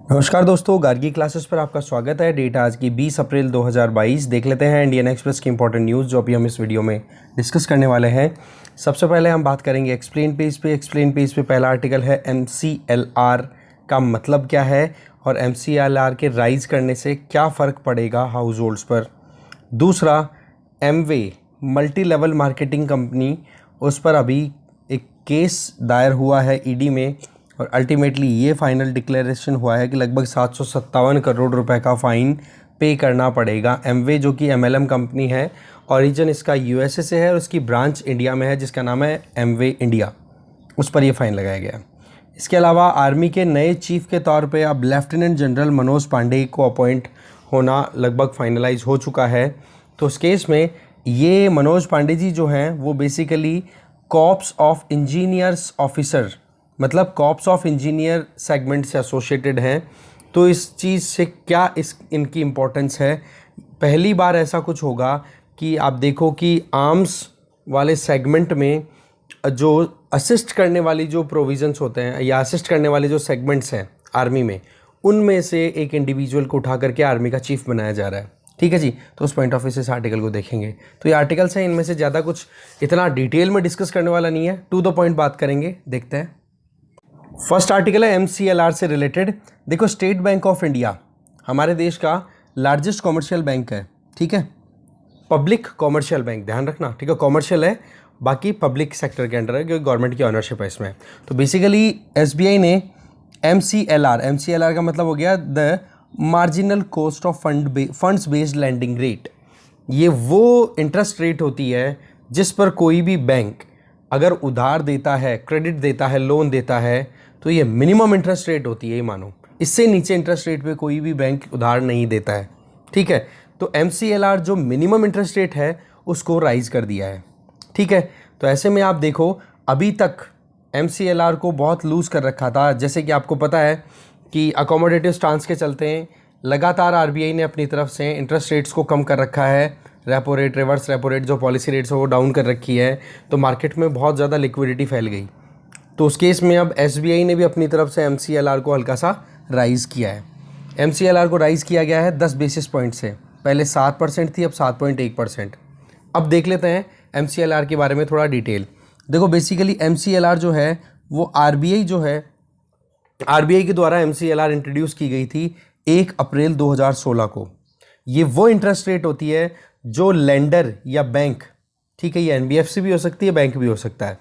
नमस्कार दोस्तों, गार्गी क्लासेस पर आपका स्वागत है। डेट आज की 20 अप्रैल 2022। देख लेते हैं इंडियन एक्सप्रेस की इंपॉर्टेंट न्यूज़ जो अभी हम इस वीडियो में डिस्कस करने वाले हैं। सबसे पहले हम बात करेंगे एक्सप्लेन पेज पे। एक्सप्लेन पेज पे पहला आर्टिकल है MCLR का मतलब क्या है और MCLR के राइज करने से क्या फ़र्क पड़ेगा हाउस होल्ड्स पर। दूसरा, Amway multi level marketing company, उस पर अभी एक केस दायर हुआ है ईडी में और अल्टीमेटली ये फाइनल डिक्लेरेशन हुआ है कि लगभग 757 करोड़ रुपए का फ़ाइन पे करना पड़ेगा। एमवे जो कि MLM कंपनी है, ओरिजिन इसका USA से है और उसकी ब्रांच इंडिया में है जिसका नाम है एमवे इंडिया, उस पर ये फ़ाइन लगाया गया। इसके अलावा आर्मी के नए चीफ के तौर पे अब लेफ्टिनेंट जनरल मनोज पांडे को अपॉइंट होना लगभग फाइनलाइज हो चुका है। तो उस केस में ये मनोज पांडे जी जो हैं वो basically corps of engineers officer, मतलब कॉर्प्स ऑफ इंजीनियर सेगमेंट से एसोसिएटेड हैं। तो इस चीज़ से क्या इनकी इम्पोर्टेंस है, पहली बार ऐसा कुछ होगा कि आप देखो कि आर्म्स वाले सेगमेंट में जो असिस्ट करने वाली जो प्रोविजंस होते हैं या असिस्ट करने वाले जो सेगमेंट्स हैं आर्मी में, उनमें से एक इंडिविजुअल को उठा करके आर्मी का चीफ बनाया जा रहा है। ठीक है जी, तो उस पॉइंट ऑफ व्यू से इस आर्टिकल को देखेंगे। तो ये आर्टिकल्स हैं, इनमें से ज़्यादा कुछ इतना डिटेल में डिस्कस करने वाला नहीं है, टू द पॉइंट बात करेंगे। देखते हैं। फर्स्ट आर्टिकल है MCLR से रिलेटेड। देखो, स्टेट बैंक ऑफ इंडिया हमारे देश का लार्जेस्ट कॉमर्शियल बैंक है। ठीक है, पब्लिक कॉमर्शियल बैंक, ध्यान रखना। ठीक है, कॉमर्शियल है, बाकी पब्लिक सेक्टर के अंडर है क्योंकि गवर्नमेंट की ऑनरशिप है इसमें। तो बेसिकली SBI ने MCLR का मतलब हो गया the marginal cost of funds based landing rate. ये वो इंटरेस्ट रेट होती है जिस पर कोई भी बैंक अगर उधार देता है, क्रेडिट देता है, लोन देता है, तो ये मिनिमम इंटरेस्ट रेट होती है। ये मानो इससे नीचे इंटरेस्ट रेट पे कोई भी बैंक उधार नहीं देता है। ठीक है, तो MCLR जो मिनिमम इंटरेस्ट रेट है उसको राइज कर दिया है। ठीक है, तो ऐसे में आप देखो अभी तक MCLR को बहुत लूज़ कर रखा था। जैसे कि आपको पता है कि अकोमोडेटिव स्टांस के चलते लगातार RBI ने अपनी तरफ से इंटरेस्ट रेट्स को कम कर रखा है। Repo rate, reverse repo rate जो पॉलिसी रेट्स है वो डाउन कर रखी है, तो मार्केट में बहुत ज़्यादा लिक्विडिटी फैल गई। तो उस केस में अब SBI ने भी अपनी तरफ से MCLR को हल्का सा राइज़ किया है। MCLR को राइज़ किया गया है 10 बेसिस पॉइंट से, पहले 7% थी, अब 7.1%। अब देख लेते हैं MCLR के बारे में थोड़ा डिटेल। देखो, बेसिकली MCLR जो है वो RBI जो है, RBI के द्वारा MCLR इंट्रोड्यूस की गई थी 1 अप्रैल 2016 को। ये वो इंटरेस्ट रेट होती है जो लेंडर या बैंक, ठीक है, ये NBFC भी हो सकती है, बैंक भी हो सकता है,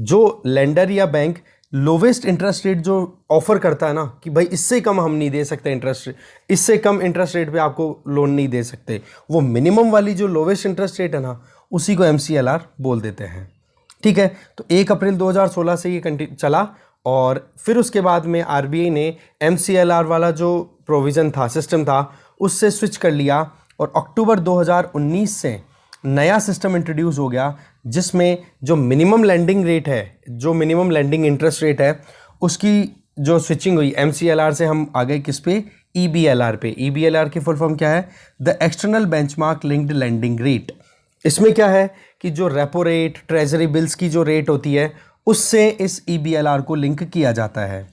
जो लेंडर या बैंक लोवेस्ट इंटरेस्ट रेट जो ऑफर करता है ना कि भाई इससे कम हम नहीं दे सकते इंटरेस्ट रेट, इससे कम इंटरेस्ट रेट पे आपको लोन नहीं दे सकते, वो मिनिमम वाली जो लोवेस्ट इंटरेस्ट रेट है ना, उसी को MCLR बोल देते हैं। ठीक है, तो 1 अप्रैल 2016 से ये चला और फिर उसके बाद में RBI ने MCLR वाला जो प्रोविज़न था, सिस्टम था, उससे स्विच कर लिया और अक्टूबर 2019 से नया सिस्टम इंट्रोड्यूस हो गया जिसमें जो मिनिमम लैंडिंग रेट है, जो मिनिमम लैंडिंग इंटरेस्ट रेट है, उसकी जो स्विचिंग हुई MCLR से हम आ गए किस पे, EBLR पे। EBLR की फुल फॉर्म क्या है, the external benchmark linked landing rate. इसमें क्या है कि जो रेपो रेट, ट्रेजरी बिल्स की जो रेट होती है उससे इस EBLR को लिंक किया जाता है।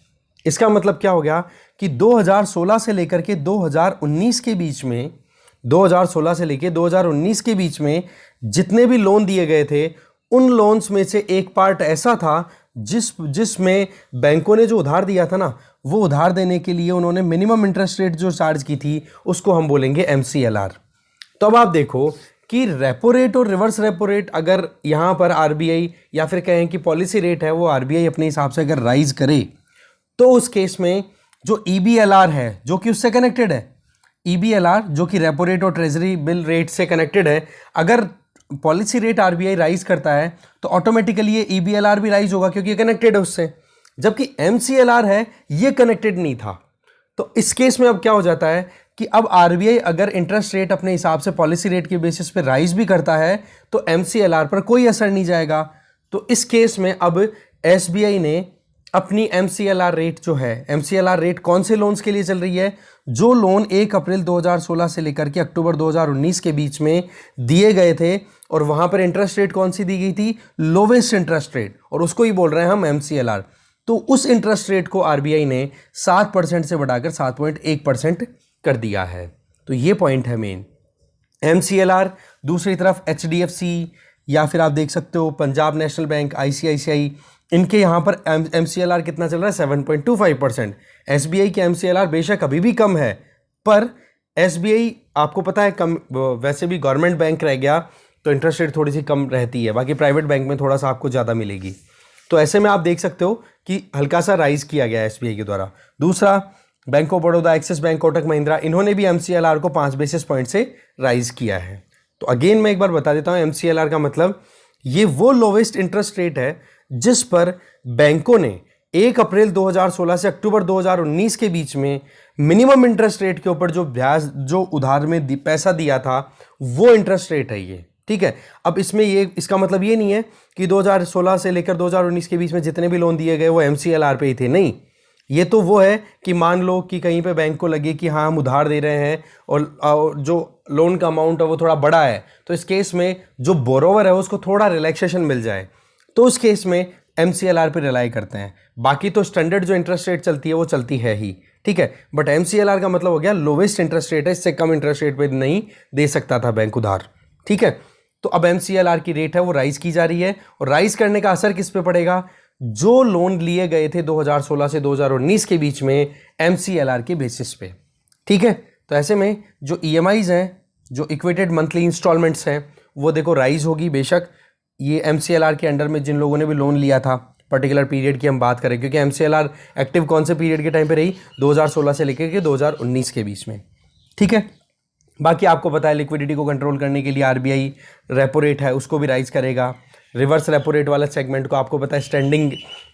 इसका मतलब क्या हो गया कि 2016 से लेकर के 2019 के बीच में, 2016 से लेकर 2019 के बीच में जितने भी लोन दिए गए थे, उन लोन्स में से एक पार्ट ऐसा था जिसमें बैंकों ने जो उधार दिया था ना, वो उधार देने के लिए उन्होंने मिनिमम इंटरेस्ट रेट जो चार्ज की थी उसको हम बोलेंगे MCLR। तो अब आप देखो कि रेपो रेट और रिवर्स रेपो रेट अगर यहाँ पर RBI या फिर कहें कि पॉलिसी रेट है वो RBI अपने हिसाब से अगर राइज करे, तो उस केस में जो EBLR है जो कि उससे कनेक्टेड है, EBLR जो कि रेपो रेट और ट्रेजरी बिल रेट से कनेक्टेड है, अगर पॉलिसी रेट RBI राइज करता है तो ऑटोमेटिकली ये EBLR भी राइज होगा क्योंकि ये कनेक्टेड है उससे, जबकि MCLR है ये कनेक्टेड नहीं था। तो इस केस में अब क्या हो जाता है कि अब RBI अगर इंटरेस्ट रेट अपने हिसाब से पॉलिसी रेट के बेसिस पे राइज भी करता है तो MCLR पर कोई असर नहीं जाएगा। तो इस केस में अब SBI ने अपनी MCLR रेट जो है, MCLR रेट कौन से लोन्स के लिए चल रही है, जो लोन 1 अप्रैल 2016 से लेकर के अक्टूबर 2019 के बीच में दिए गए थे और वहां पर इंटरेस्ट रेट कौन सी दी गई थी, लोवेस्ट इंटरेस्ट रेट, और उसको ही बोल रहे हैं हम MCLR। तो उस इंटरेस्ट रेट को आरबीआई ने 7% से बढ़ाकर 7.1% कर दिया है। तो ये पॉइंट है मेन। एमसीएलआर, दूसरी तरफ एचडीएफसी या फिर आप देख सकते हो पंजाब नेशनल बैंक, आईसीआईसीआई, इनके यहाँ पर एमसीएलआर कितना चल रहा है 7.25%। एसबीआई के एमसीएलआर बेशक अभी भी कम है, पर एसबीआई आपको पता है कम, वैसे भी गवर्नमेंट बैंक रह गया तो इंटरेस्ट रेट थोड़ी सी कम रहती है, बाकी प्राइवेट बैंक में थोड़ा सा आपको ज़्यादा मिलेगी। तो ऐसे में आप देख सकते हो कि हल्का सा राइज किया गया है एसबीआई के द्वारा। दूसरा, bank of Baroda, axis bank, Kotak Mahindra, इन्होंने भी एमसीएलआर को 5 बेसिस पॉइंट से राइज किया है। तो अगेन मैं एक बार बता देता हूँ, एमसीएलआर का मतलब ये वो लोवेस्ट इंटरेस्ट रेट है जिस पर बैंकों ने 1 अप्रैल 2016 से अक्टूबर 2019 के बीच में मिनिमम इंटरेस्ट रेट के ऊपर जो ब्याज, जो उधार में पैसा दिया था, वो इंटरेस्ट रेट है ये। ठीक है, अब इसमें ये, इसका मतलब ये नहीं है कि 2016 से लेकर 2019 के बीच में जितने भी लोन दिए गए वो एमसीएलआर पे ही थे, नहीं। ये तो वो है कि मान लो कि कहीं पे बैंक को लगे कि हाँ हम उधार दे रहे हैं और जो लोन का अमाउंट है वो थोड़ा बड़ा है, तो इस केस में जो बोरोवर है उसको थोड़ा रिलैक्सेशन मिल जाए, तो उस केस में एमसीएलआर पे रिलाई करते हैं। बाकी तो स्टैंडर्ड जो इंटरेस्ट रेट चलती है वो चलती है ही, ठीक है। बट एमसीएलआर का मतलब हो गया लोवेस्ट इंटरेस्ट रेट है, इससे कम इंटरेस्ट रेट पे नहीं दे सकता था बैंक उधार, ठीक है। तो अब एमसीएलआर की रेट है वो राइज की जा रही है, और राइज करने का असर किस पे पड़ेगा? जो लोन लिए गए थे 2016 से 2019 के बीच में एमसीएलआर के बेसिस पे, ठीक है। तो ऐसे में जो ईएमआईज हैं, जो इक्वेटेड मंथली इंस्टॉलमेंट्स हैं, वो देखो राइज होगी बेशक। ये एमसीएलआर के अंडर में जिन लोगों ने भी लोन लिया था, पर्टिकुलर पीरियड की हम बात करें, क्योंकि एमसीएलआर एक्टिव कौन से पीरियड के टाइम पे रही? 2016 से लेकर के 2019 के बीच में, ठीक है। बाकी आपको पता है लिक्विडिटी को कंट्रोल करने के लिए आरबीआई रेपो रेट है उसको भी राइज करेगा। रिवर्स रेपो रेट वाला सेगमेंट को आपको पता है स्टैंडिंग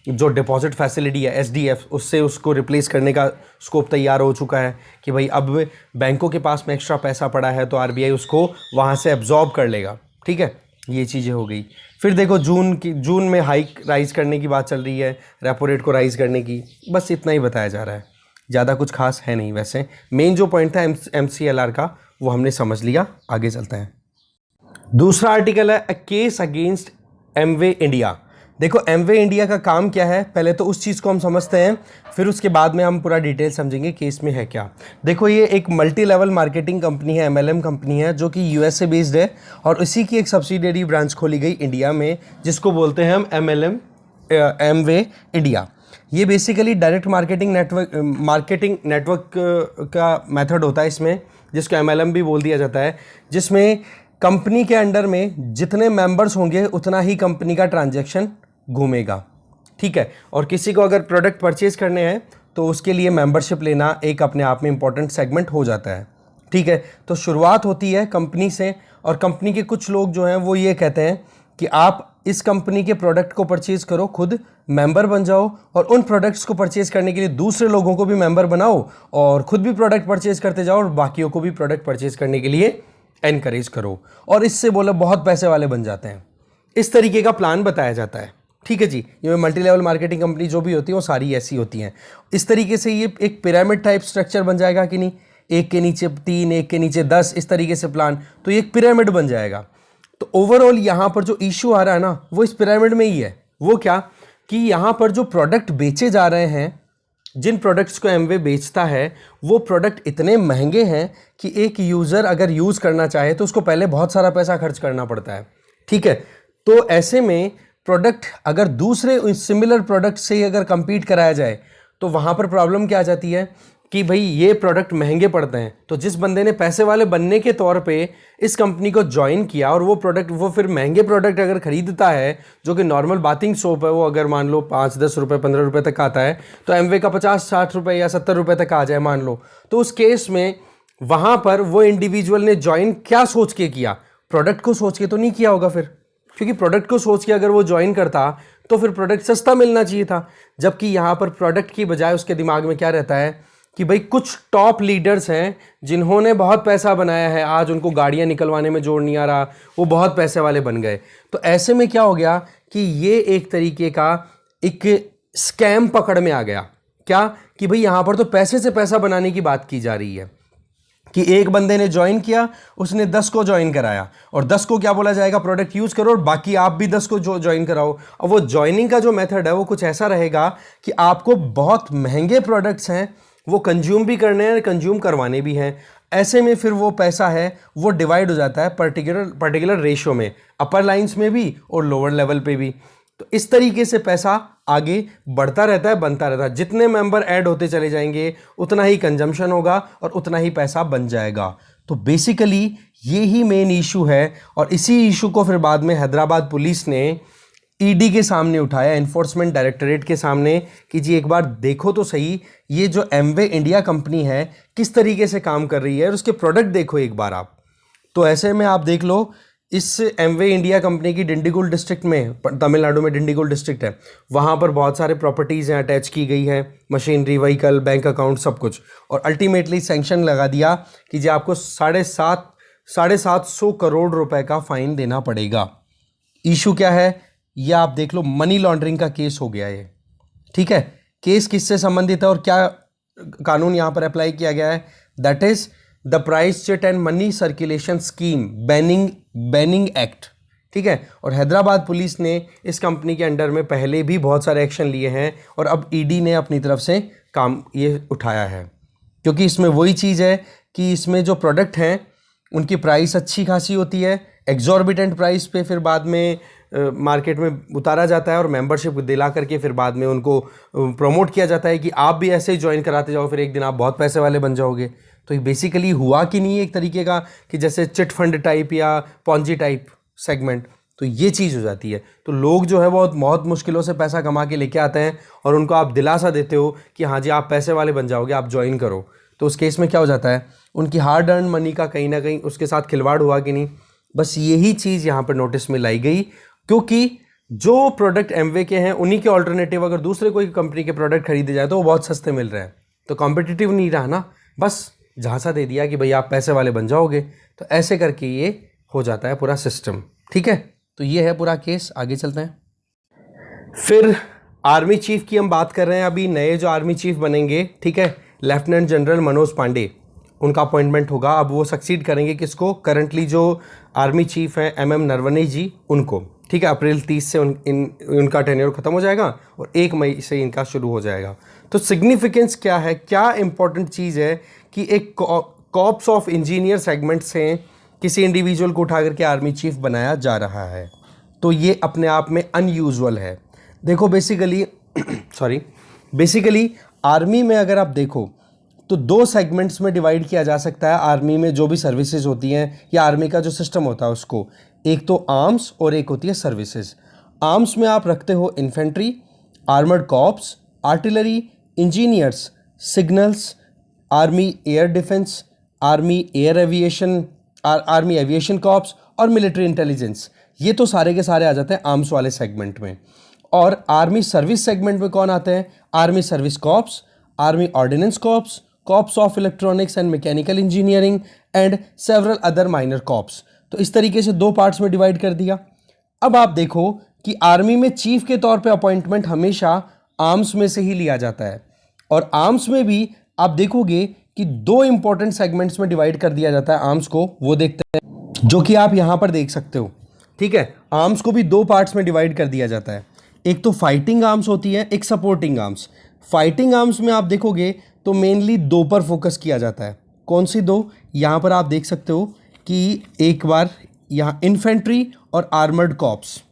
जो डिपॉजिट फैसिलिटी है एसडीएफ, उससे उसको रिप्लेस करने का स्कोप तैयार हो चुका है कि भाई अब बैंकों के पास में एक्स्ट्रा पैसा पड़ा है तो आरबीआई उसको वहाँ से एब्जॉर्ब कर लेगा, ठीक है। ये चीज़ें हो गई। फिर देखो जून में हाइक राइज करने की बात चल रही है, रेपो रेट को राइज करने की, बस इतना ही बताया जा रहा है, ज़्यादा कुछ खास है नहीं। वैसे मेन जो पॉइंट था एमसीएलआर का वो हमने समझ लिया, आगे चलते हैं। दूसरा आर्टिकल है a case against Amway India. देखो एमवे इंडिया का काम क्या है, पहले तो उस चीज़ को हम समझते हैं, फिर उसके बाद में हम पूरा डिटेल समझेंगे केस में है क्या। देखो ये एक मल्टी लेवल मार्केटिंग कंपनी है, एमएलएम कंपनी है, जो कि यूएसए बेस्ड है, और इसी की एक सब्सिडियरी ब्रांच खोली गई इंडिया में जिसको बोलते हैं हम एमवे इंडिया। ये बेसिकली डायरेक्ट मार्केटिंग नेटवर्क का मेथड होता है इसमें, जिसको एमएलएम भी बोल दिया जाता है, जिसमें कंपनी के अंडर में जितने मेंबर्स होंगे उतना ही कंपनी का ट्रांजैक्शन घूमेगा, ठीक है। और किसी को अगर प्रोडक्ट परचेज करने हैं तो उसके लिए मेंबरशिप लेना एक अपने आप में इंपॉर्टेंट सेगमेंट हो जाता है, ठीक है। तो शुरुआत होती है कंपनी से, और कंपनी के कुछ लोग जो हैं वो ये कहते हैं कि आप इस कंपनी के प्रोडक्ट को परचेज करो, खुद मेंबर बन जाओ, और उन प्रोडक्ट्स को परचेज करने के लिए दूसरे लोगों को भी मेंबर बनाओ, और खुद भी प्रोडक्ट परचेज करते जाओ, और बाकियों को भी प्रोडक्ट परचेज करने के लिए एनकरेज करो, और इससे बोले बहुत पैसे वाले बन जाते हैं। इस तरीके का प्लान बताया जाता है, ठीक है जी। ये मल्टी लेवल मार्केटिंग कंपनी जो भी होती है वो सारी ऐसी होती हैं। इस तरीके से ये एक पिरामिड टाइप स्ट्रक्चर बन जाएगा कि नहीं, एक के नीचे 3, एक के नीचे 10, इस तरीके से प्लान, तो ये एक पिरामिड बन जाएगा। तो ओवरऑल यहाँ पर जो इश्यू आ रहा है ना वो इस पिरामिड में ही है। वो क्या कि यहाँ पर जो प्रोडक्ट बेचे जा रहे हैं, जिन प्रोडक्ट्स को एमवे बेचता है, वो प्रोडक्ट इतने महंगे हैं कि एक यूज़र अगर यूज़ करना चाहे तो उसको पहले बहुत सारा पैसा खर्च करना पड़ता है, ठीक है। तो ऐसे में प्रोडक्ट अगर दूसरे सिमिलर प्रोडक्ट से अगर कंपीट कराया जाए तो वहाँ पर प्रॉब्लम क्या आ जाती है कि भाई ये प्रोडक्ट महंगे पड़ते हैं, तो जिस बंदे ने पैसे वाले बनने के तौर पे इस कंपनी को ज्वाइन किया और वो फिर महंगे प्रोडक्ट अगर खरीदता है, जो कि नॉर्मल बाथिंग सोप है, वो अगर मान लो 5-10 रुपये 15 रुपये तक आता है, तो एमवे का 50-60 रुपये या 70 रुपये तक आ जाए मान लो, तो उस केस में वहाँ पर वो इंडिविजुअल ने ज्वाइन क्या सोच के किया? प्रोडक्ट को सोच के तो नहीं किया होगा फिर, क्योंकि प्रोडक्ट को सोच के अगर वो ज्वाइन करता तो फिर प्रोडक्ट सस्ता मिलना चाहिए था। जबकि यहाँ पर प्रोडक्ट की बजाय उसके दिमाग में क्या रहता है कि भाई कुछ टॉप लीडर्स हैं जिन्होंने बहुत पैसा बनाया है, आज उनको गाड़ियाँ निकलवाने में जोड़ नहीं आ रहा, वो बहुत पैसे वाले बन गए। तो ऐसे में क्या हो गया कि ये एक तरीके का एक स्कैम पकड़ में आ गया। क्या कि भाई यहाँ पर तो पैसे से पैसा बनाने की बात की जा रही है, कि एक बंदे ने ज्वाइन किया, उसने 10 को ज्वाइन कराया और 10 को क्या बोला जाएगा, प्रोडक्ट यूज करो और बाकी आप भी 10 को जो ज्वाइन कराओ। और वो ज्वाइनिंग का जो मेथड है वो कुछ ऐसा रहेगा कि आपको बहुत महंगे प्रोडक्ट्स हैं वो कंज्यूम भी करने हैं, कंज्यूम करवाने भी हैं। ऐसे में फिर वो पैसा है वो डिवाइड हो जाता है पर्टिकुलर रेशियो में, अपर लाइंस में भी और लोअर लेवल पे भी। तो इस तरीके से पैसा आगे बढ़ता रहता है, बनता रहता है। जितने मेंबर ऐड होते चले जाएंगे उतना ही कंजम्पशन होगा और उतना ही पैसा बन जाएगा। तो बेसिकली ये ही मेन इशू है और इसी इशू को फिर बाद में हैदराबाद पुलिस ने ईडी के सामने उठाया, एनफोर्समेंट डायरेक्टरेट के सामने, कि जी एक बार देखो तो सही ये जो एमवे इंडिया कंपनी है किस तरीके से काम कर रही है और उसके प्रोडक्ट देखो एक बार आप। तो ऐसे में आप देख लो इस एमवे इंडिया कंपनी की डिंडीगुल डिस्ट्रिक्ट में, तमिलनाडु में डिंडीगुल डिस्ट्रिक्ट है, वहाँ पर बहुत सारे प्रॉपर्टीज़ हैं अटैच की गई है, मशीनरी, व्हीकल, बैंक अकाउंट, सब कुछ। और अल्टीमेटली सैंक्शन लगा दिया कि जी आपको 750 करोड़ रुपए का फाइन देना पड़ेगा। इशू क्या है ये आप देख लो, मनी लॉन्ड्रिंग का केस हो गया ये। ठीक है, केस किससे संबंधित है और क्या कानून यहाँ पर अप्लाई किया गया है, that is the price chit and money circulation scheme banning act. ठीक है, और हैदराबाद पुलिस ने इस कंपनी के अंडर में पहले भी बहुत सारे एक्शन लिए हैं और अब ईडी ने अपनी तरफ से काम ये उठाया है, क्योंकि इसमें वही चीज़ है कि इसमें जो प्रोडक्ट हैं उनकी प्राइस अच्छी खासी होती है, एग्जॉर्बिटेंट प्राइस पे फिर बाद में मार्केट में उतारा जाता है और मेंबरशिप दिला करके फिर बाद में उनको प्रमोट किया जाता है कि आप भी ऐसे ही ज्वाइन कराते जाओ, फिर एक दिन आप बहुत पैसे वाले बन जाओगे। तो ये बेसिकली हुआ कि नहीं एक तरीके का कि जैसे चिट फंड टाइप या पॉन्जी टाइप सेगमेंट, तो ये चीज़ हो जाती है। तो लोग जो है बहुत मुश्किलों से पैसा कमा के लेके आते हैं और उनको आप दिलासा देते हो कि हाँ जी आप पैसे वाले बन जाओगे, आप ज्वाइन करो। तो उस केस में क्या हो जाता है, उनकी हार्ड अर्न मनी का कहीं ना कहीं उसके साथ खिलवाड़ हुआ कि नहीं। बस यही चीज़ यहाँ पर नोटिस में लाई गई, क्योंकि जो प्रोडक्ट एमवे के हैं उन्हीं के ऑल्टरनेटिव अगर दूसरे कोई कंपनी के प्रोडक्ट खरीदे जाए तो वो बहुत सस्ते मिल रहे हैं, तो कॉम्पिटिटिव नहीं रहा ना, बस झांसा दे दिया कि भाई आप पैसे वाले बन जाओगे। तो ऐसे करके ये हो जाता है पूरा सिस्टम। ठीक है, तो ये है पूरा केस। आगे चलते हैं। फिर आर्मी चीफ की हम बात कर रहे हैं, अभी नए जो आर्मी चीफ बनेंगे, ठीक है, लेफ्टिनेंट जनरल मनोज पांडे, उनका अपॉइंटमेंट होगा। अब वो सक्सीड करेंगे किसको, करंटली जो आर्मी चीफ हैं एमएम नरवणे जी, उनको। ठीक है, अप्रैल 30 से उनका टेन्योर खत्म हो जाएगा और 1 मई से इनका शुरू हो जाएगा। तो सिग्निफिकेंस क्या है, क्या इंपॉर्टेंट चीज़ है कि एक कॉर्प्स ऑफ इंजीनियर सेगमेंट से किसी इंडिविजुअल को उठा करके आर्मी चीफ बनाया जा रहा है, तो ये अपने आप में अनयूजुअल है। देखो बेसिकली आर्मी में अगर आप देखो तो 2 सेगमेंट्स में डिवाइड किया जा सकता है आर्मी में, जो भी सर्विसेज होती हैं या आर्मी का जो सिस्टम होता है उसको। एक तो आर्म्स और एक होती है सर्विसेज। आर्म्स में आप रखते हो infantry, armoured corps, artillery, engineers, signals, army air defence, army aviation corps और मिलिट्री इंटेलिजेंस। ये तो सारे के सारे आ जाते हैं आर्म्स वाले सेगमेंट में। और आर्मी सर्विस सेगमेंट में कौन आते हैं, army service corps, army ordinance corps, corps of electronics and mechanical engineering and several other minor corps. तो इस तरीके से 2 पार्ट्स में डिवाइड कर दिया। अब आप देखो कि आर्मी में चीफ के तौर पे अपॉइंटमेंट हमेशा आर्म्स में से ही लिया जाता है, और आर्म्स में भी आप देखोगे कि 2 इंपॉर्टेंट सेगमेंट्स में डिवाइड कर दिया जाता है आर्म्स को। वो देखते हैं, जो कि आप यहां पर देख सकते हो। ठीक है, आर्म्स को भी 2 पार्ट्स में डिवाइड कर दिया जाता है। एक तो फाइटिंग आर्म्स होती है, एक सपोर्टिंग आर्म्स। फाइटिंग आर्म्स में आप देखोगे तो मेनली 2 पर फोकस किया जाता है। कौन सी 2, यहाँ पर आप देख सकते हो कि एक बार यहाँ इन्फेंट्री और आर्मर्ड कॉर्प्स,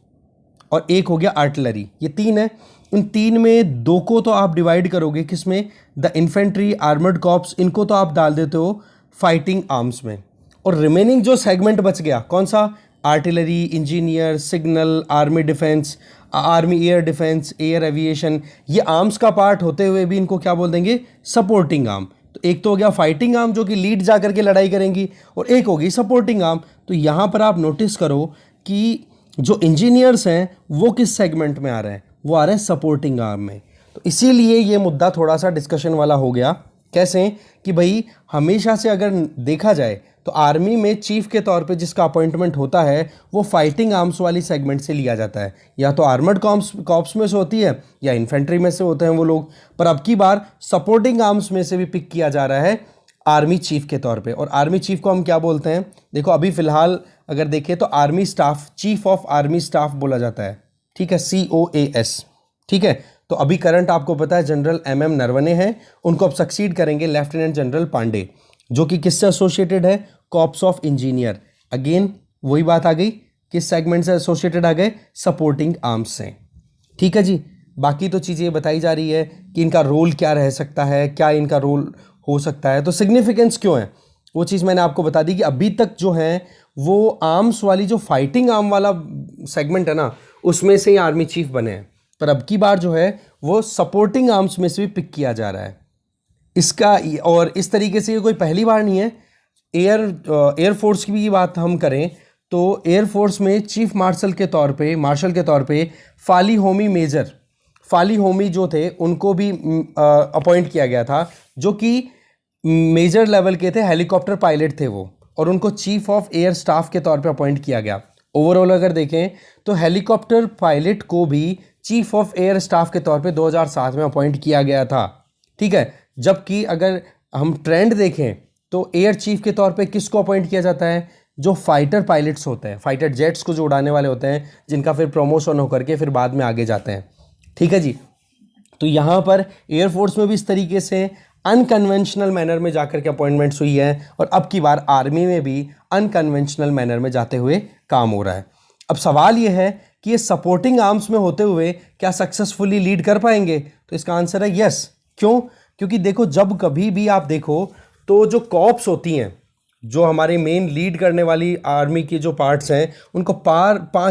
और एक हो गया आर्टिलरी। ये 3 है। इन 3 में 2 को तो आप डिवाइड करोगे किसमें, द इन्फेंट्री, आर्मर्ड कॉर्प्स, इनको तो आप डाल देते हो फाइटिंग आर्म्स में। और रिमेनिंग जो सेगमेंट बच गया कौन सा, artillery, engineer, signal, army defence, army air defence, air aviation, ये आर्म्स का पार्ट होते हुए भी इनको क्या बोल देंगे, सपोर्टिंग आर्म। तो एक तो हो गया फाइटिंग आर्म जो कि लीड जा करके लड़ाई करेंगी, और एक होगी सपोर्टिंग आर्म। तो यहाँ पर आप नोटिस करो कि जो इंजीनियर्स हैं वो किस सेगमेंट में आ रहे हैं, वो आ रहे हैं सपोर्टिंग आर्म में। तो इसीलिए ये मुद्दा थोड़ा सा डिस्कशन वाला हो गया। कैसे कि भाई हमेशा से अगर देखा जाए तो आर्मी में चीफ के तौर पे जिसका अपॉइंटमेंट होता है वो फाइटिंग आर्म्स वाली सेगमेंट से लिया जाता है, या तो आर्मर्ड कॉर्प्स में से होती है या इन्फेंट्री में से होते हैं वो लोग। पर अब की बार सपोर्टिंग आर्म्स में से भी पिक किया जा रहा है आर्मी चीफ के तौर पे। और आर्मी चीफ को हम क्या बोलते हैं, देखो अभी फिलहाल अगर देखें तो army staff, chief of army staff बोला जाता है, ठीक है, COAS, ठीक है। तो अभी करंट आपको पता है जनरल MM नरवणे हैं, उनको अब सक्सीड करेंगे लेफ्टिनेंट जनरल पांडे, जो कि किससे एसोसिएटेड है, कॉर्प्स ऑफ इंजीनियर। अगेन वही बात आ गई, किस सेगमेंट से एसोसिएटेड आ गए, सपोर्टिंग आर्म्स से, ठीक है जी। बाकी तो चीज़ें बताई जा रही है कि इनका रोल क्या रह सकता है, क्या इनका रोल हो सकता है, तो सिग्निफिकेंस क्यों है, वो चीज़ मैंने आपको बता दी कि अभी तक जो है वो आर्म्स वाली, जो फाइटिंग आर्म वाला सेगमेंट है ना, उसमें से ही आर्मी चीफ बने हैं, पर अब की बार जो है वो सपोर्टिंग आर्म्स में से भी पिक किया जा रहा है इसका। और इस तरीके से ये कोई पहली बार नहीं है। एयरफोर्स की भी बात हम करें तो एयरफोर्स में चीफ मार्शल के तौर पे फाली होमी जो थे उनको भी अपॉइंट किया गया था, जो कि मेजर लेवल के थे, हेलीकॉप्टर पायलट थे वो, और उनको चीफ ऑफ एयर स्टाफ के तौर पे अपॉइंट किया गया। ओवरऑल अगर देखें तो हेलीकॉप्टर पायलट को भी चीफ ऑफ एयर स्टाफ के तौर पे 2007 में अपॉइंट किया गया था, ठीक है। जबकि अगर हम ट्रेंड देखें तो एयर चीफ के तौर पे किसको अपॉइंट किया जाता है, जो फाइटर पायलट्स होते हैं, फाइटर जेट्स को जो उड़ाने वाले होते हैं, जिनका फिर प्रमोशन होकर के फिर बाद में आगे जाते हैं, ठीक है जी। तो यहाँ पर एयरफोर्स में भी इस तरीके से अनकन्वेंशनल मैनर में जाकर के अपॉइंटमेंट्स हुई है, और अब की बार आर्मी में भी अनकन्वेंशनल मैनर में जाते हुए काम हो रहा है। अब सवाल ये है कि ये सपोर्टिंग आर्म्स में होते हुए क्या सक्सेसफुली लीड कर पाएंगे, तो इसका आंसर है यस। क्यों? क्योंकि देखो जब कभी भी आप देखो तो जो कॉर्प्स होती हैं, जो हमारे मेन लीड करने वाली आर्मी की जो पार्ट्स हैं, उनको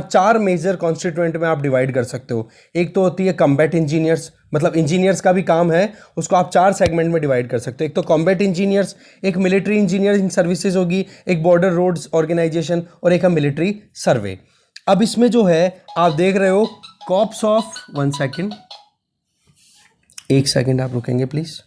चार मेजर कॉन्स्टिट्यूएंट में आप डिवाइड कर सकते हो। एक तो होती है कॉम्बैट इंजीनियर्स, मतलब इंजीनियर्स का भी काम है, उसको आप 4 सेगमेंट में डिवाइड कर सकते हो। एक तो कॉम्बैट इंजीनियर्स, एक मिलिट्री इंजीनियरिंग सर्विसेज होगी, एक बॉर्डर रोड्स ऑर्गेनाइजेशन, और एक है मिलिट्री सर्वे। अब इसमें जो है आप देख रहे हो कॉर्प्स ऑफ, 1 सेकेंड, 1 सेकेंड आप रुकेंगे प्लीज।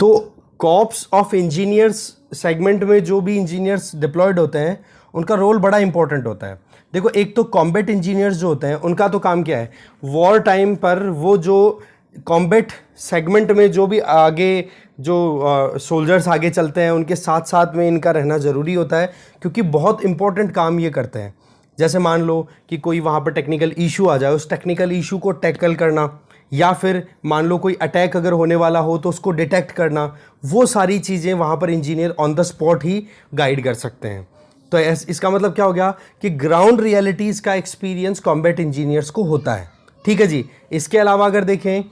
तो कॉर्प्स ऑफ इंजीनियर्स सेगमेंट में जो भी इंजीनियर्स डिप्लॉयड होते हैं उनका रोल बड़ा इंपॉर्टेंट होता है। देखो एक तो कॉम्बैट इंजीनियर्स जो होते हैं उनका तो काम क्या है, वॉर टाइम पर वो जो कॉम्बैट सेगमेंट में जो भी आगे जो सोल्जर्स आगे चलते हैं उनके साथ साथ में इनका रहना ज़रूरी होता है, क्योंकि बहुत इंपॉर्टेंट काम ये करते हैं। जैसे मान लो कि कोई वहाँ पर टेक्निकल इशू आ जाए, उस टेक्निकल इशू को टैकल करना, या फिर मान लो कोई अटैक अगर होने वाला हो तो उसको डिटेक्ट करना, वो सारी चीज़ें वहाँ पर engineer on the spot he guide कर सकते हैं। तो इसका मतलब क्या हो गया कि ग्राउंड रियलिटीज़ का एक्सपीरियंस कॉम्बैट इंजीनियर्स को होता है, ठीक है जी। इसके अलावा अगर देखें,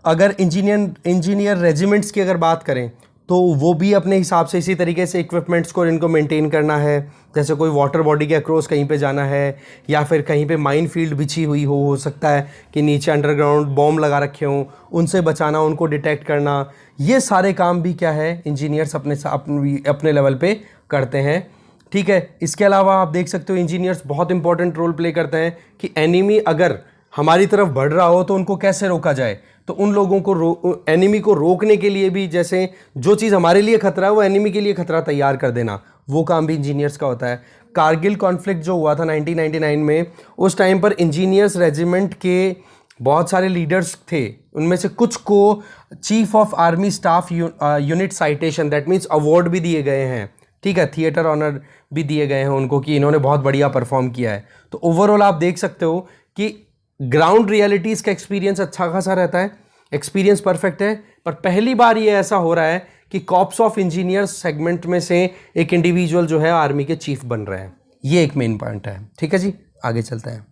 अगर इंजीनियर रेजिमेंट्स की अगर बात करें तो वो भी अपने हिसाब से इसी तरीके से इक्विपमेंट्स को इनको मेंटेन करना है। जैसे कोई वाटर बॉडी के अक्रॉस कहीं पे जाना है, या फिर कहीं पे माइन फील्ड बिछी हुई हो सकता है कि नीचे अंडरग्राउंड बॉम्ब लगा रखे हों, उनसे बचाना, उनको डिटेक्ट करना, ये सारे काम भी क्या है इंजीनियर्स अपने लेवल पे करते हैं, ठीक है। इसके अलावा आप देख सकते हो इंजीनियर्स बहुत इंपॉर्टेंट रोल प्ले करते हैं कि एनिमी अगर हमारी तरफ बढ़ रहा हो तो उनको कैसे रोका जाए। तो उन लोगों को एनिमी को रोकने के लिए भी, जैसे जो चीज़ हमारे लिए खतरा है वो एनिमी के लिए खतरा तैयार कर देना, वो काम भी इंजीनियर्स का होता है। कारगिल कॉन्फ्लिक्ट जो हुआ था 1999 में, उस टाइम पर इंजीनियर्स रेजिमेंट के बहुत सारे लीडर्स थे, उनमें से कुछ को chief of army staff unit citation, that means award भी दिए गए हैं, ठीक है, थिएटर ऑनर भी दिए गए हैं उनको कि इन्होंने बहुत बढ़िया परफॉर्म किया है। तो ओवरऑल आप देख सकते हो कि ग्राउंड रियलिटीज़ का एक्सपीरियंस अच्छा खासा रहता है, एक्सपीरियंस परफेक्ट है। पर पहली बार ये ऐसा हो रहा है कि कॉर्प्स ऑफ इंजीनियर्स सेगमेंट में से एक इंडिविजुअल जो है आर्मी के चीफ बन रहे हैं, ये एक मेन पॉइंट है, ठीक है जी। आगे चलते हैं,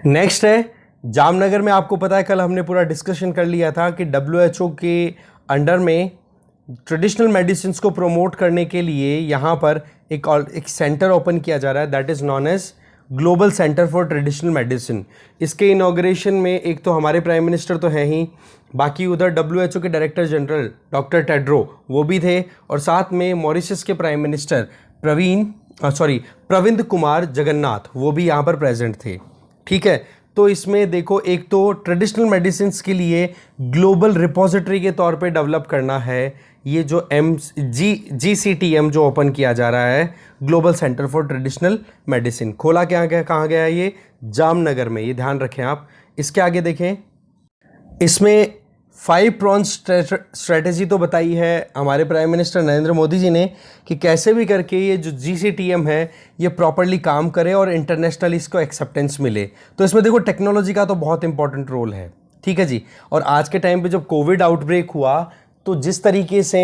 नेक्स्ट है जामनगर में। आपको पता है कल हमने पूरा डिस्कशन कर लिया था कि WHO के अंडर में ट्रेडिशनल मेडिसिन को प्रमोट करने के लिए यहाँ पर एक सेंटर ओपन किया जा रहा है, that is known as global centre for traditional medicine. इसके इनॉग्रेशन में एक तो हमारे प्राइम मिनिस्टर तो हैं ही, बाकी उधर WHO के डायरेक्टर जनरल डॉक्टर टेड्रो वो भी थे, और साथ में मॉरिशस के प्राइम मिनिस्टर प्रविंद कुमार जगन्नाथ वो भी यहाँ पर प्रेजेंट थे, ठीक है। तो इसमें देखो एक तो ट्रेडिशनल मेडिसिन के लिए ग्लोबल रिपोजिटरी के तौर पे डेवलप करना है, ये जो GCTM जो ओपन किया जा रहा है, global centre for traditional medicine, खोला क्या गया, कहाँ गया ये, जामनगर में, ये ध्यान रखें आप। इसके आगे देखें, इसमें 5 प्रॉन्स स्ट्रेटेजी तो बताई है हमारे प्राइम मिनिस्टर नरेंद्र मोदी जी ने कि कैसे भी करके ये जो GCTM है ये प्रॉपरली काम करे और इंटरनेशनल इसको एक्सेप्टेंस मिले। तो इसमें देखो टेक्नोलॉजी का तो बहुत इंपॉर्टेंट रोल है, ठीक है जी। और आज के टाइम पे जब कोविड आउटब्रेक हुआ तो जिस तरीके से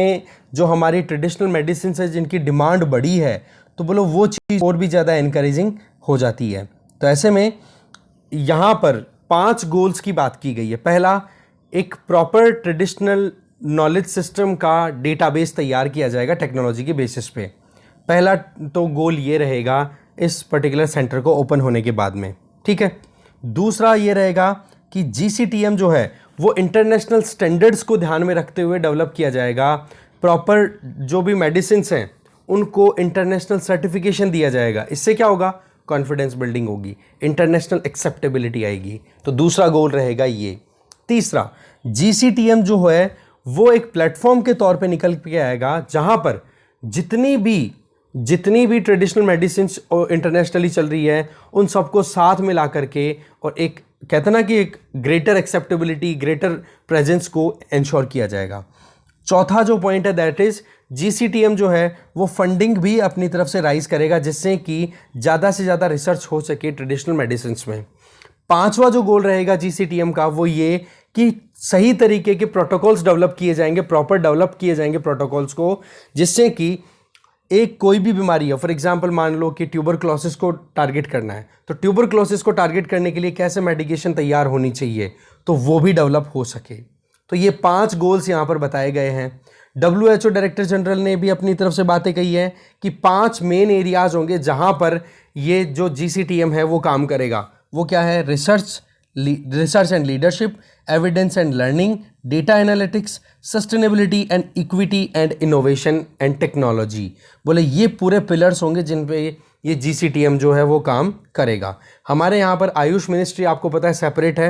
जो हमारी ट्रेडिशनल मेडिसिन है जिनकी डिमांड बढ़ी है, तो बोलो वो चीज़ और भी ज़्यादा इनकरेजिंग हो जाती है। तो ऐसे में यहाँ पर 5 गोल्स की बात की गई है। पहला, एक प्रॉपर ट्रेडिशनल नॉलेज सिस्टम का डेटाबेस तैयार किया जाएगा टेक्नोलॉजी के बेसिस पे। पहला तो गोल ये रहेगा इस पर्टिकुलर सेंटर को ओपन होने के बाद में, ठीक है। दूसरा ये रहेगा कि GCTM जो है वो इंटरनेशनल स्टैंडर्ड्स को ध्यान में रखते हुए डेवलप किया जाएगा। प्रॉपर जो भी मेडिसिन्स हैं उनको इंटरनेशनल सर्टिफिकेशन दिया जाएगा। इससे क्या होगा, कॉन्फिडेंस बिल्डिंग होगी, इंटरनेशनल एक्सेप्टेबिलिटी आएगी। तो दूसरा गोल रहेगा ये। तीसरा, GCTM जो है वो एक प्लेटफॉर्म के तौर पे निकल के आएगा जहां पर जितनी भी ट्रेडिशनल मेडिसिन इंटरनेशनली चल रही है उन सबको साथ में ला करके और एक कहते ना कि एक ग्रेटर एक्सेप्टेबिलिटी, ग्रेटर प्रेजेंस को इंश्योर किया जाएगा। चौथा जो पॉइंट है दैट इज GCTM जो है वो फंडिंग भी अपनी तरफ से राइज करेगा जिससे कि ज़्यादा से ज़्यादा रिसर्च हो सके ट्रेडिशनल मेडिसिन में। पांचवा जो गोल रहेगा GCTM का वो ये कि सही तरीके के प्रोटोकॉल्स डेवलप किए जाएंगे, प्रॉपर डेवलप किए जाएंगे प्रोटोकॉल्स को, जिससे कि एक कोई भी बीमारी है, फॉर एग्जांपल मान लो कि ट्यूबरक्लोसिस को टारगेट करना है, तो ट्यूबरक्लोसिस को टारगेट करने के लिए कैसे मेडिकेशन तैयार होनी चाहिए तो वो भी डेवलप हो सके। तो ये 5 गोल्स यहाँ पर बताए गए हैं। WHO डायरेक्टर जनरल ने भी अपनी तरफ से बातें कही है कि 5 मेन एरियाज होंगे जहाँ पर ये जो GCTM है वो काम करेगा। वो क्या है, research and leadership, evidence and learning, data analytics, sustainability and equity and innovation and technology. बोले ये पूरे पिलर्स होंगे जिन पे ये GCTM जो है वो काम करेगा। हमारे यहाँ पर आयुष मिनिस्ट्री आपको पता है सेपरेट है,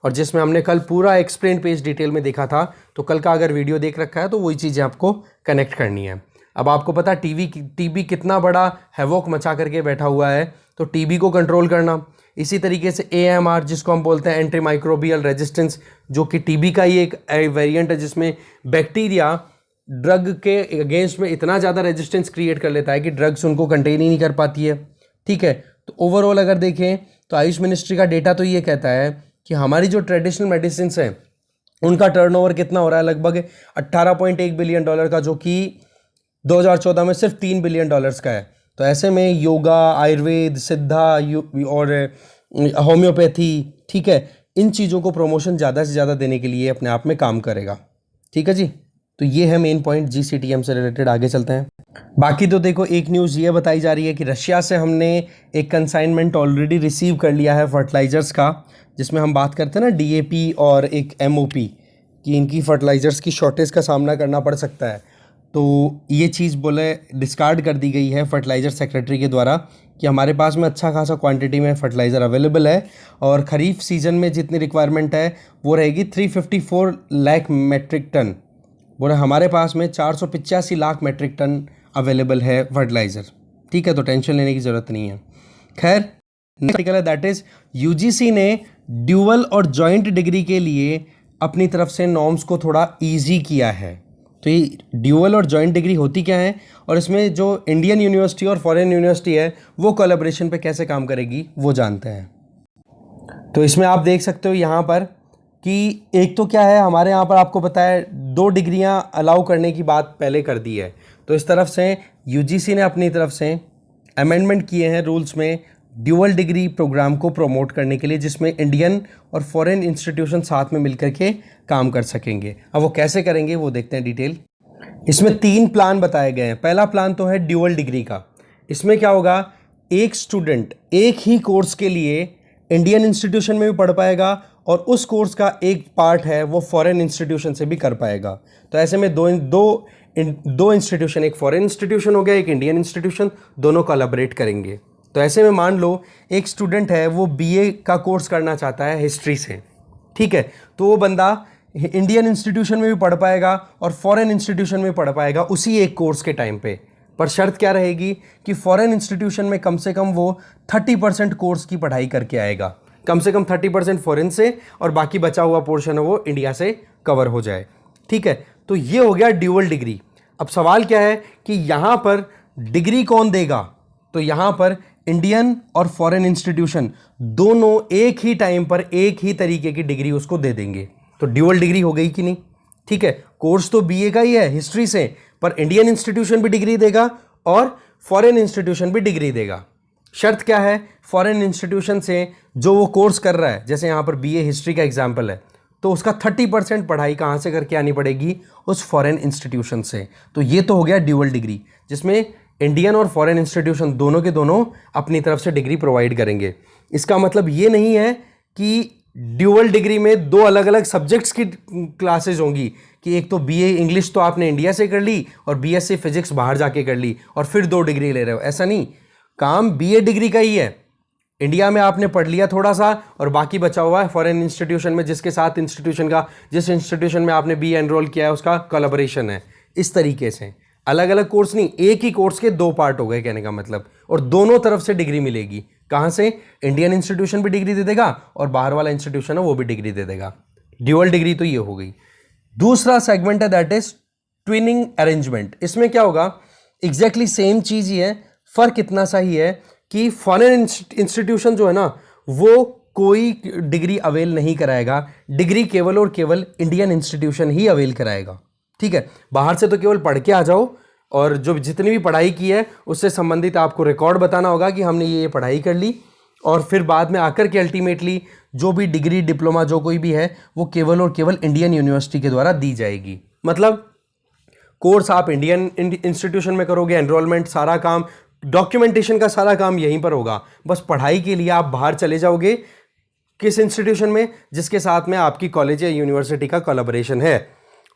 और जिसमें हमने कल पूरा एक्सप्लेन पेज डिटेल में देखा था, तो कल का अगर वीडियो देख रखा है तो वही चीज़ें आपको कनेक्ट करनी है। अब आपको पता टीबी कितना बड़ा हैवोक मचा करके बैठा हुआ है, तो टीबी को कंट्रोल करना। इसी तरीके से AMR जिसको हम बोलते हैं एंटी माइक्रोबियल रेजिस्टेंस, जो कि टीबी का ही एक वेरिएंट है जिसमें बैक्टीरिया ड्रग के अगेंस्ट में इतना ज़्यादा रेजिस्टेंस क्रिएट कर लेता है कि ड्रग्स उनको कंटेन ही नहीं कर पाती है, ठीक है। तो ओवरऑल अगर देखें तो आयुष मिनिस्ट्री का डेटा तो ये कहता है कि हमारी जो ट्रेडिशनल मेडिसिन हैं उनका टर्नओवर कितना हो रहा है, लगभग $18.1 बिलियन का, जो कि 2014 में सिर्फ $3 बिलियन का है। तो ऐसे में योगा, आयुर्वेद, सिद्धा और होम्योपैथी, ठीक है, इन चीज़ों को प्रमोशन ज़्यादा से ज़्यादा देने के लिए अपने आप में काम करेगा, ठीक है जी। तो ये है मेन पॉइंट GCTM से रिलेटेड। आगे चलते हैं। बाकी तो देखो एक न्यूज़ ये बताई जा रही है कि रशिया से हमने एक कंसाइनमेंट ऑलरेडी रिसीव कर लिया है फर्टिलाइज़र्स का, जिसमें हम बात करते हैं ना DAP और एक MOP कि इनकी फर्टिलाइज़र्स की शॉर्टेज का सामना करना पड़ सकता है। तो ये चीज़ बोले डिस्कार्ड कर दी गई है फर्टिलाइज़र सेक्रेटरी के द्वारा कि हमारे पास में अच्छा खासा क्वांटिटी में फर्टिलाइज़र अवेलेबल है, और ख़रीफ सीज़न में जितनी रिक्वायरमेंट है वो रहेगी 354 लाख मेट्रिक टन। बोले हमारे पास में 485 लाख मेट्रिक टन अवेलेबल है फर्टिलाइज़र, ठीक है। तो टेंशन लेने की ज़रूरत नहीं है। खैर नेक्स्ट आर्टिकल है दैट इज़ UGC ने ड्यूअल और जॉइंट डिग्री के लिए अपनी तरफ से नॉर्म्स को थोड़ा ईजी किया है। तो ये ड्यूअल और जॉइंट डिग्री होती क्या है, और इसमें जो इंडियन यूनिवर्सिटी और फॉरेन यूनिवर्सिटी है वो कोलैबोरेशन पे कैसे काम करेगी वो जानते हैं। तो इसमें आप देख सकते हो यहाँ पर कि एक तो क्या है, हमारे यहाँ पर आपको पता है 2 डिग्रियाँ अलाउ करने की बात पहले कर दी है। तो इस तरफ से UGC ने अपनी तरफ से अमेंडमेंट किए हैं रूल्स में ड्यूअल डिग्री प्रोग्राम को प्रमोट करने के लिए, जिसमें इंडियन और फॉरेन इंस्टीट्यूशन साथ में मिलकर के काम कर सकेंगे। अब वो कैसे करेंगे वो देखते हैं डिटेल। इसमें 3 प्लान बताए गए हैं। पहला प्लान तो है ड्यूअल डिग्री का। इसमें क्या होगा, एक स्टूडेंट एक ही कोर्स के लिए इंडियन इंस्टीट्यूशन में भी पढ़ पाएगा और उस कोर्स का एक पार्ट है वो फॉरेन इंस्टीट्यूशन से भी कर पाएगा। तो ऐसे में दो इंस्टीट्यूशन, एक फॉरेन इंस्टीट्यूशन हो गया, एक इंडियन इंस्टीट्यूशन, दोनों कोलैबोरेट करेंगे। तो ऐसे में मान लो एक स्टूडेंट है वो BA का कोर्स करना चाहता है हिस्ट्री से, ठीक है, तो वो बंदा इंडियन इंस्टीट्यूशन में भी पढ़ पाएगा और फॉरेन इंस्टीट्यूशन में पढ़ पाएगा उसी एक कोर्स के टाइम पे। पर शर्त क्या रहेगी कि फॉरेन इंस्टीट्यूशन में कम से कम वो 30% कोर्स की पढ़ाई करके आएगा, कम से कम 30% फॉरेन से, और बाकी बचा हुआ पोर्शन है वो इंडिया से कवर हो जाए। ठीक है, तो ये हो गया ड्यूअल डिग्री। अब सवाल क्या है कि यहाँ पर डिग्री कौन देगा, तो यहाँ पर इंडियन और फॉरेन इंस्टीट्यूशन दोनों एक ही टाइम पर एक ही तरीके की डिग्री उसको दे देंगे। तो ड्यूअल डिग्री हो गई कि नहीं। ठीक है, कोर्स तो बीए का ही है हिस्ट्री से, पर इंडियन इंस्टीट्यूशन भी डिग्री देगा और फॉरेन इंस्टीट्यूशन भी डिग्री देगा। शर्त क्या है, फॉरेन इंस्टीट्यूशन से जो वो कोर्स कर रहा है, जैसे यहाँ पर बीए हिस्ट्री का एग्जाम्पल है, तो उसका 30% पढ़ाई कहाँ से करके आनी पड़ेगी, उस फॉरेन इंस्टीट्यूशन से। तो ये तो हो गया ड्यूअल डिग्री, जिसमें इंडियन और फॉरेन इंस्टीट्यूशन दोनों के दोनों अपनी तरफ से डिग्री प्रोवाइड करेंगे। इसका मतलब ये नहीं है कि ड्यूअल डिग्री में दो अलग अलग सब्जेक्ट्स की क्लासेस होंगी, कि एक तो बीए इंग्लिश तो आपने इंडिया से कर ली और बीएससी फिजिक्स बाहर जाके कर ली और फिर 2 डिग्री ले रहे हो। ऐसा नहीं, काम बीए डिग्री का ही है। इंडिया में आपने पढ़ लिया थोड़ा सा और बाकी बचा हुआ है फॉरेन इंस्टीट्यूशन में, जिसके साथ इंस्टीट्यूशन का, जिस इंस्टीट्यूशन में आपने बीए एनरोल किया है उसका कोलैबोरेशन है। इस तरीके से अलग अलग कोर्स नहीं, एक ही कोर्स के 2 पार्ट हो गए कहने का मतलब, और दोनों तरफ से डिग्री मिलेगी। कहाँ से, इंडियन इंस्टीट्यूशन भी डिग्री दे देगा और बाहर वाला इंस्टीट्यूशन है वो भी डिग्री दे देगा। ड्यूअल डिग्री तो ये हो गई। दूसरा सेगमेंट है दैट इज ट्विनिंग अरेंजमेंट। इसमें क्या होगा, एग्जैक्टली सेम चीज ही है, फर्क इतना सा ही है कि फॉरेन इंस्टीट्यूशन जो है ना, वो कोई डिग्री अवेल नहीं कराएगा, डिग्री केवल और केवल इंडियन इंस्टीट्यूशन ही अवेल कराएगा। ठीक है, बाहर से तो केवल पढ़ के आ जाओ और जो जितनी भी पढ़ाई की है उससे संबंधित आपको रिकॉर्ड बताना होगा कि हमने ये पढ़ाई कर ली, और फिर बाद में आकर के अल्टीमेटली जो भी डिग्री डिप्लोमा जो कोई भी है वो केवल और केवल इंडियन यूनिवर्सिटी के द्वारा दी जाएगी। मतलब कोर्स आप इंडियन इंस्टीट्यूशन में करोगे, एनरोलमेंट सारा काम, डॉक्यूमेंटेशन का सारा काम यहीं पर होगा। बस पढ़ाई के लिए आप बाहर चले जाओगे किस इंस्टीट्यूशन में, जिसके साथ में आपकी कॉलेज या यूनिवर्सिटी का कोलैबोरेशन है,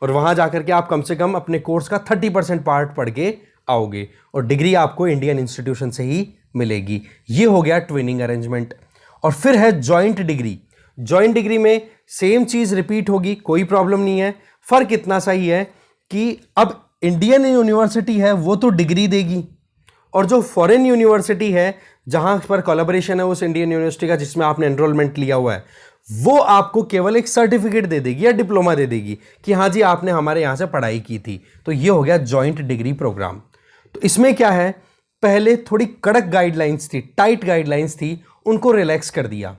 और वहां जाकर के आप कम से कम अपने कोर्स का 30% पार्ट पढ़ के आओगे और डिग्री आपको इंडियन इंस्टीट्यूशन से ही मिलेगी। ये हो गया ट्विनिंग अरेंजमेंट। और फिर है जॉइंट डिग्री। जॉइंट डिग्री में सेम चीज रिपीट होगी, कोई प्रॉब्लम नहीं है। फर्क इतना सा ही है कि अब इंडियन यूनिवर्सिटी है वो तो डिग्री देगी, और जो फॉरेन यूनिवर्सिटी है जहां पर कोलैबोरेशन है उस इंडियन यूनिवर्सिटी का जिसमें आपने एनरोलमेंट लिया हुआ है, वो आपको केवल एक सर्टिफिकेट दे देगी या डिप्लोमा दे देगी कि हाँ जी आपने हमारे यहां से पढ़ाई की थी। तो ये हो गया जॉइंट डिग्री प्रोग्राम। तो इसमें क्या है, पहले थोड़ी कड़क गाइडलाइंस थी, टाइट गाइडलाइंस थी, उनको रिलैक्स कर दिया,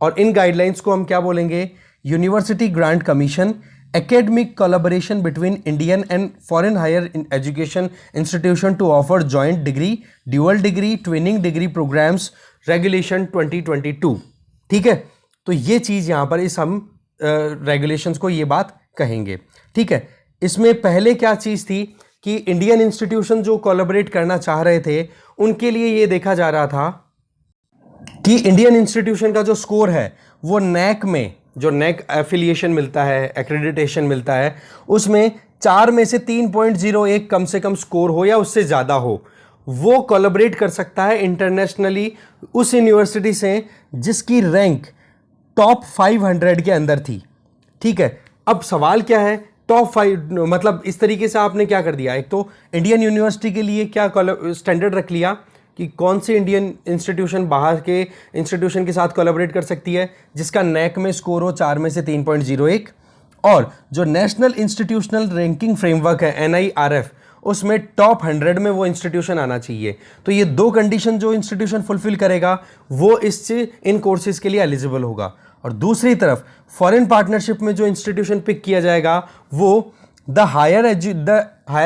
और इन गाइडलाइंस को हम क्या बोलेंगे, university grant commission academic collaboration between Indian and foreign higher education institution to offer joint degree, dual degree, twinning degree programs regulation 2022। ठीक है, तो ये चीज यहां पर इस हम रेगुलेशंस को ये बात कहेंगे। ठीक है, इसमें पहले क्या चीज थी कि इंडियन इंस्टीट्यूशन जो कोलैबोरेट करना चाह रहे थे उनके लिए ये देखा जा रहा था कि इंडियन इंस्टीट्यूशन का जो स्कोर है वो नैक में, जो नैक एफिलिएशन मिलता है, एक्रेडिटेशन मिलता है, उसमें 4 में से 3.01 कम से कम स्कोर हो या उससे ज़्यादा हो, वो कोलैबोरेट कर सकता है इंटरनेशनली उस यूनिवर्सिटी से जिसकी रैंक टॉप 500 के अंदर थी। ठीक है, अब सवाल क्या है, टॉप 5 मतलब इस तरीके से आपने क्या कर दिया, एक तो इंडियन यूनिवर्सिटी के लिए क्या स्टैंडर्ड रख लिया कि कौन सी इंडियन इंस्टीट्यूशन बाहर के इंस्टीट्यूशन के साथ कोलैबोरेट कर सकती है जिसका नैक में स्कोर हो 4 में से 3.01, और जो नेशनल इंस्टीट्यूशनल रैंकिंग फ्रेमवर्क है NIRF, उसमें टॉप 100 में वो इंस्टीट्यूशन आना चाहिए। तो ये 2 कंडीशन जो इंस्टीट्यूशन फुलफिल करेगा वो इन कोर्सेज के लिए एलिजिबल होगा। और दूसरी तरफ फॉरेन पार्टनरशिप में जो इंस्टीट्यूशन पिक किया जाएगा वो द हायर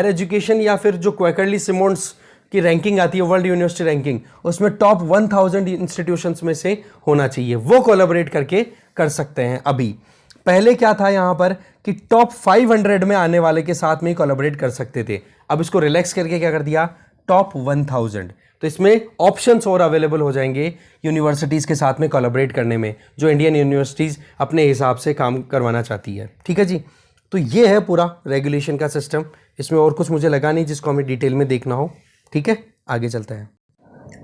एजुकेशन या फिर जो क्वेकरली सिमोंस की रैंकिंग आती है वर्ल्ड यूनिवर्सिटी रैंकिंग, उसमें टॉप 1000 इंस्टीट्यूशंस में से होना चाहिए, वो कोलैबोरेट करके कर सकते हैं। अभी पहले क्या था यहां पर कि टॉप 500 में आने वाले के साथ में ही कोलैबोरेट कर सकते थे, अब इसको रिलैक्स करके क्या कर दिया, टॉप 1000। तो इसमें ऑप्शंस और अवेलेबल हो जाएंगे यूनिवर्सिटीज़ के साथ में कोलैबोरेट करने में, जो इंडियन यूनिवर्सिटीज़ अपने हिसाब से काम करवाना चाहती है। ठीक है जी, तो ये है पूरा रेगुलेशन का सिस्टम। इसमें और कुछ मुझे लगा नहीं जिसको हमें डिटेल में देखना हो। ठीक है, आगे चलते हैं।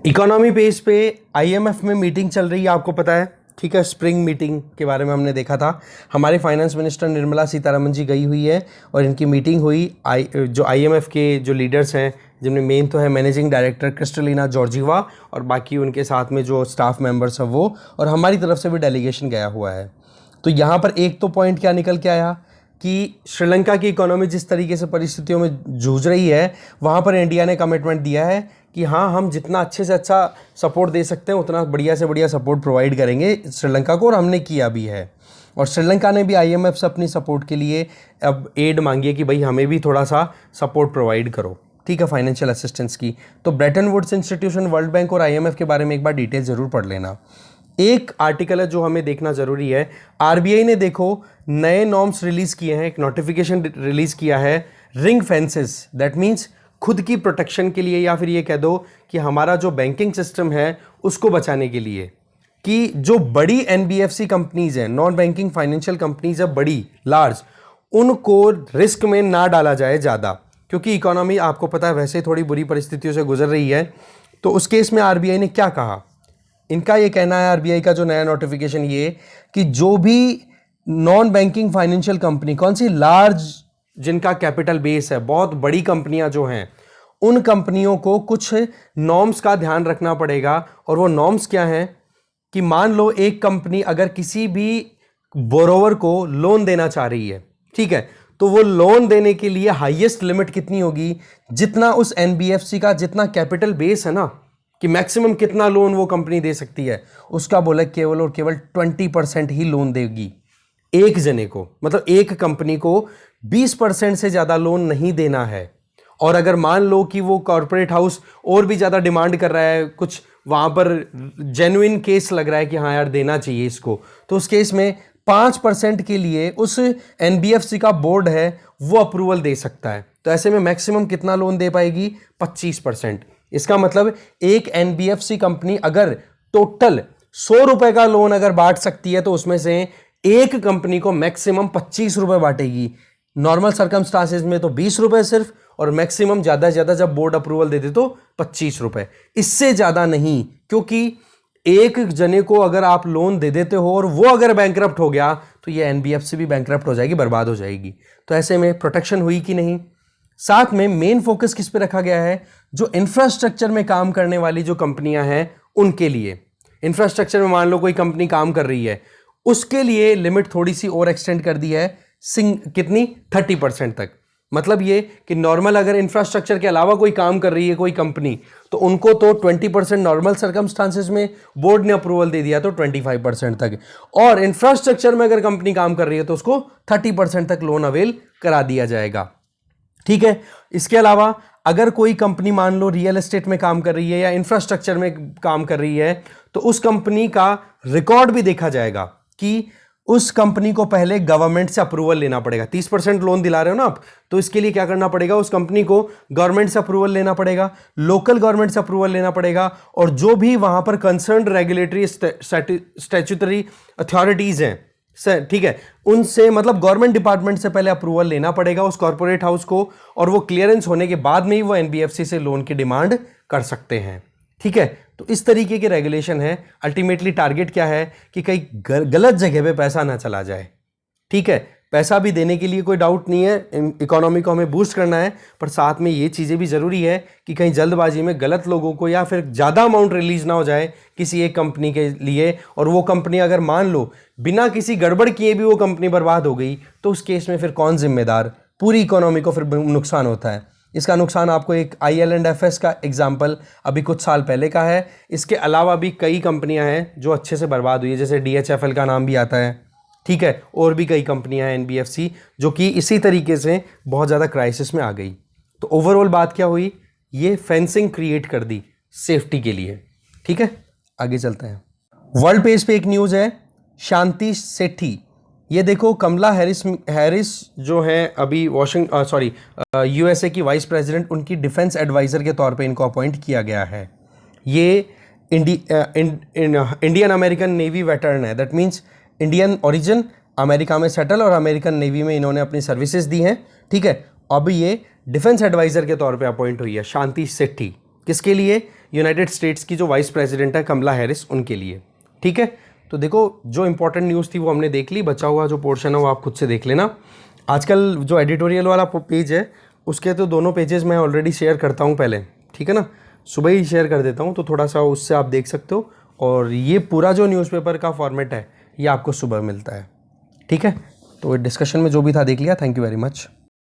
इकोनॉमी पेज पे IMF में मीटिंग चल रही है, आपको पता है। ठीक है, स्प्रिंग मीटिंग के बारे में हमने देखा था, हमारे फाइनेंस मिनिस्टर निर्मला सीतारमन जी गई हुई है और इनकी मीटिंग हुई। जो IMF के जो लीडर्स हैं, जिनमें मेन तो है मैनेजिंग डायरेक्टर क्रिस्टलिना जॉर्जीवा और बाकी उनके साथ में जो स्टाफ मेंबर्स हैं वो, और हमारी तरफ से भी डेलीगेशन गया हुआ है। तो यहाँ पर एक तो पॉइंट क्या निकल के आया कि श्रीलंका की इकोनॉमी जिस तरीके से परिस्थितियों में जूझ रही है, वहाँ पर इंडिया ने कमिटमेंट दिया है कि हाँ, हम जितना अच्छे से अच्छा सपोर्ट दे सकते हैं उतना बढ़िया से बढ़िया सपोर्ट प्रोवाइड करेंगे श्रीलंका को, और हमने किया भी है। और श्रीलंका ने भी IMF से अपनी सपोर्ट के लिए अब एड मांगी है कि भाई हमें भी थोड़ा सा सपोर्ट प्रोवाइड करो, ठीक है, फाइनेंशियल असिस्टेंस की। तो Bretton Woods institution, world bank और IMF के बारे में एक बार डिटेल ज़रूर पढ़ लेना। एक आर्टिकल है जो हमें देखना ज़रूरी है, RBI ने देखो नए नॉर्म्स रिलीज़ किए हैं, एक नोटिफिकेशन रिलीज़ किया है रिंग फेंसेस, दैट मीन्स खुद की प्रोटेक्शन के लिए, या फिर ये कह दो कि हमारा जो बैंकिंग सिस्टम है उसको बचाने के लिए, कि जो बड़ी NBFC कंपनीज हैं, नॉन बैंकिंग फाइनेंशियल कंपनीज है बड़ी लार्ज, उनको रिस्क में ना डाला जाए ज़्यादा, क्योंकि इकोनॉमी आपको पता है वैसे थोड़ी बुरी परिस्थितियों से गुजर रही है। तो उस केस में RBI ने क्या कहा, इनका ये कहना है RBI का जो नया नोटिफिकेशन ये, कि जो भी नॉन बैंकिंग फाइनेंशियल कंपनी, कौन सी लार्ज, जिनका कैपिटल बेस है, बहुत बड़ी कंपनियां जो हैं, उन कंपनियों को कुछ नॉर्म्स का ध्यान रखना पड़ेगा। और वो नॉर्म्स क्या हैं कि मान लो एक कंपनी अगर किसी भी बोरोवर को लोन देना चाह रही है, ठीक है, तो वो लोन देने के लिए हाईएस्ट लिमिट कितनी होगी, जितना उस NBFC का जितना कैपिटल बेस है ना, कि मैक्सिमम कितना लोन वो कंपनी दे सकती है, उसका बोला केवल और केवल 20% ही लोन देगी एक जने को, मतलब एक कंपनी को 20% से ज़्यादा लोन नहीं देना है। और अगर मान लो कि वो कॉर्पोरेट हाउस और भी ज़्यादा डिमांड कर रहा है, कुछ वहाँ पर जेन्युइन केस लग रहा है कि हाँ यार देना चाहिए इसको, तो उस केस में 5% के लिए उस NBFC का बोर्ड है वो अप्रूवल दे सकता है। तो ऐसे में मैक्सिमम कितना लोन दे पाएगी, 25%। इसका मतलब एक NBFC कंपनी अगर टोटल 100 रुपए का लोन अगर बांट सकती है, तो उसमें से एक कंपनी को मैक्सिमम 25 रुपए बांटेगी। नॉर्मल सर्कमस्टांसेस में तो 20 रुपए सिर्फ, और मैक्सिमम ज़्यादा से ज़्यादा जब बोर्ड अप्रूवल देते तो 25 रुपए, इससे ज़्यादा नहीं। क्योंकि एक जने को अगर आप लोन दे देते हो और वो अगर बैंकरप्ट हो गया, तो ये NBFC भी बैंकरप्ट हो जाएगी, बर्बाद हो जाएगी। तो ऐसे में प्रोटेक्शन हुई कि नहीं। साथ में मेन फोकस किस पे रखा गया है, जो इंफ्रास्ट्रक्चर में काम करने वाली जो कंपनियां हैं उनके लिए। इंफ्रास्ट्रक्चर में मान लो कोई कंपनी काम कर रही है, उसके लिए लिमिट थोड़ी सी और एक्सटेंड कर दी है, कितनी, 30% तक। मतलब ये कि नॉर्मल अगर इंफ्रास्ट्रक्चर के अलावा कोई काम कर रही है कोई कंपनी, तो उनको तो 20% नॉर्मल सर्कमस्टांसेस में बोर्ड ने अप्रूवल दे दिया, तो 25% तक। और इंफ्रास्ट्रक्चर में अगर कंपनी काम कर रही है तो उसको 30% तक लोन अवेल करा दिया जाएगा, ठीक है। इसके अलावा अगर कोई कंपनी मान लो रियल एस्टेट में काम कर रही है या इंफ्रास्ट्रक्चर में काम कर रही है, तो उस कंपनी का रिकॉर्ड भी देखा जाएगा कि उस कंपनी को पहले गवर्नमेंट से अप्रूवल लेना पड़ेगा। 30% लोन दिला रहे हो ना आप, तो इसके लिए क्या करना पड़ेगा, उस कंपनी को गवर्नमेंट से अप्रूवल लेना पड़ेगा, लोकल गवर्नमेंट से अप्रूवल लेना पड़ेगा, और जो भी वहां पर कंसर्न रेगुलेटरी स्टैट्यूटरी अथॉरिटीज हैं, ठीक है, उनसे, मतलब गवर्नमेंट डिपार्टमेंट से पहले अप्रूवल लेना पड़ेगा उस कॉर्पोरेट हाउस को, और वो क्लियरेंस होने के बाद में ही वो NBFC से लोन की डिमांड कर सकते हैं, ठीक है। तो इस तरीके के रेगुलेशन है। अल्टीमेटली टारगेट क्या है कि कहीं गलत जगह पे पैसा ना चला जाए, ठीक है। पैसा भी देने के लिए कोई डाउट नहीं है, इकोनॉमी को हमें बूस्ट करना है, पर साथ में ये चीज़ें भी ज़रूरी है कि कहीं जल्दबाजी में गलत लोगों को या फिर ज़्यादा अमाउंट रिलीज ना हो जाए किसी एक कंपनी के लिए, और वो कंपनी अगर मान लो बिना किसी गड़बड़ किए भी वो कंपनी बर्बाद हो गई, तो उस केस में फिर कौन जिम्मेदार, पूरी इकोनॉमी को फिर नुकसान होता है। इसका नुकसान आपको एक IL&FS का एग्जाम्पल अभी कुछ साल पहले का है। इसके अलावा भी कई कंपनियां हैं जो अच्छे से बर्बाद हुई है, जैसे DHFL का नाम भी आता है, ठीक है, और भी कई कंपनियां हैं NBFC जो कि इसी तरीके से बहुत ज़्यादा क्राइसिस में आ गई। तो ओवरऑल बात क्या हुई, ये फेंसिंग क्रिएट कर दी सेफ्टी के लिए, ठीक है। आगे चलते हैं। वर्ल्ड पेज पे एक न्यूज़ है, शांति सेठी, ये देखो कमला हैरिस जो है अभी USA की वाइस प्रेसिडेंट, उनकी डिफेंस एडवाइज़र के तौर पे इनको अपॉइंट किया गया है। ये इंडियन अमेरिकन नेवी वेटरन है, that means Indian origin, America में सेटल, और अमेरिकन नेवी में इन्होंने अपनी सर्विसेज दी हैं, ठीक है। अब ये डिफेंस एडवाइज़र के तौर पे अपॉइंट हुई है शांति सेठी। किसके लिए, यूनाइटेड स्टेट्स की जो वाइस प्रेसिडेंट है कमला हैरिस, उनके लिए, ठीक है। तो देखो जो इंपॉर्टेंट न्यूज़ थी वो हमने देख ली, बचा हुआ जो पोर्शन है वो आप खुद से देख लेना। आजकल जो एडिटोरियल वाला पेज है उसके तो दोनों पेजेस मैं ऑलरेडी शेयर करता हूँ पहले, ठीक है ना, सुबह ही शेयर कर देता हूँ, तो थोड़ा सा उससे आप देख सकते हो। और ये पूरा जो न्यूज़पेपर का फॉर्मेट है ये आपको सुबह मिलता है, ठीक है। तो डिस्कशन में जो भी था देख लिया। Thank you very much.